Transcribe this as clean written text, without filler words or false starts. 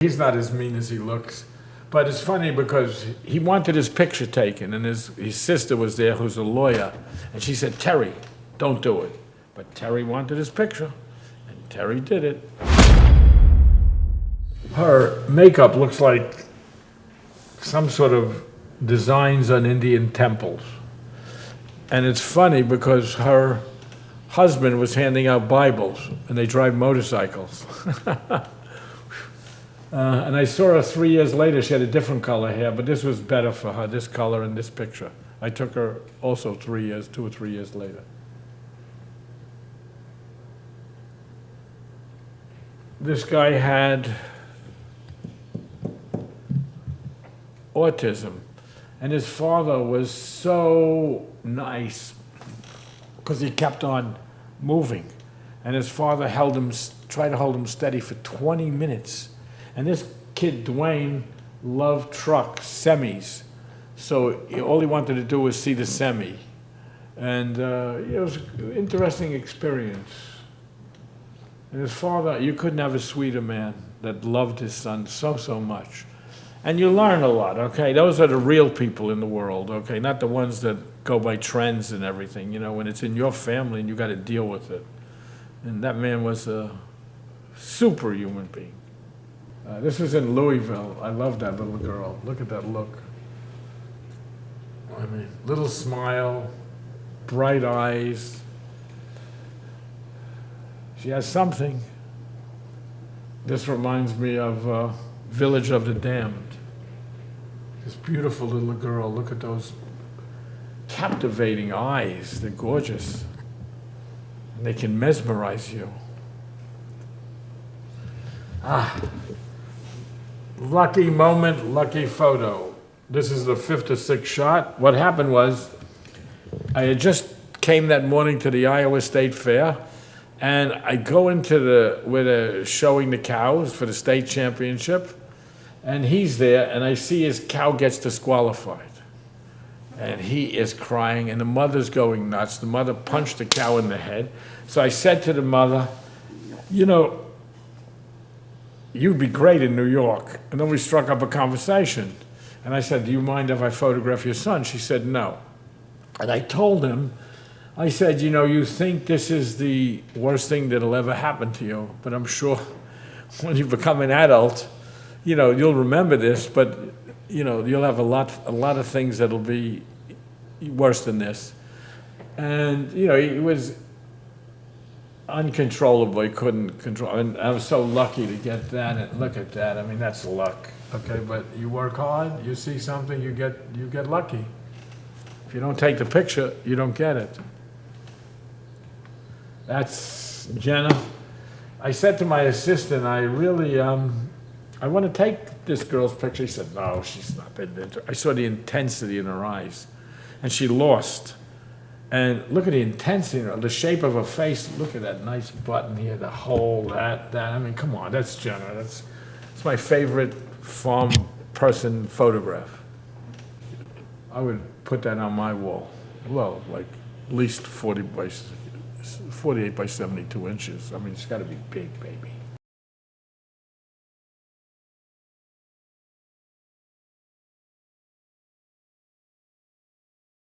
He's not as mean as he looks. But it's funny because he wanted his picture taken, and his sister was there, who's a lawyer, and she said, Terry, don't do it. But Terry wanted his picture, and Terry did it. Her makeup looks like some sort of designs on Indian temples. And it's funny because her husband was handing out Bibles, and they drive motorcycles. And I saw her 3 years later. She had a different color hair, but this was better for her, this color in this picture. I took her also 2 or 3 years later. This guy had autism, and his father was so nice because he kept on moving, and his father tried to hold him steady for 20 minutes. And this kid, Dewayn, loved trucks, semis. So all he wanted to do was see the semi. And it was an interesting experience. And his father, you couldn't have a sweeter man that loved his son so much. And you learn a lot, okay? Those are the real people in the world, okay? Not the ones that go by trends and everything, you know, when it's in your family and you got to deal with it. And that man was a superhuman being. This was in Louisville. I love that little girl. Look at that look. I mean, little smile, bright eyes. She has something. This reminds me of Village of the Damned. This beautiful little girl. Look at those captivating eyes. They're gorgeous. And they can mesmerize you. Lucky moment, lucky photo. This is the 5th or 6th shot. What happened was, I had just came that morning to the Iowa State Fair, and I go into where they're showing the cows for the state championship, and he's there, and I see his cow gets disqualified. And he is crying, and the mother's going nuts. The mother punched the cow in the head. So I said to the mother, you know, you'd be great in New York. And then we struck up a conversation. And I said, do you mind if I photograph your son? She said, no. And I told him, I said, you know, you think this is the worst thing that'll ever happen to you, but I'm sure when you become an adult, you know, you'll remember this, but, you know, you'll have a lot of things that'll be worse than this. And, you know, he was uncontrollable. He couldn't control, and I was so lucky to get that. And look at that. I mean, that's luck. Okay, but you work hard. You see something, you get lucky. If you don't take the picture, you don't get it. That's Jenna. I said to my assistant, I really, I want to take this girl's picture. He said, no, she's not that interested. I saw the intensity in her eyes, and she lost. And look at the intensity, the shape of her face. Look at that nice button here, the hole, that. I mean, come on, that's Jenna. That's my favorite farm person photograph. I would put that on my wall. Well, like at least 48 by 72 inches. I mean, it's got to be big, baby.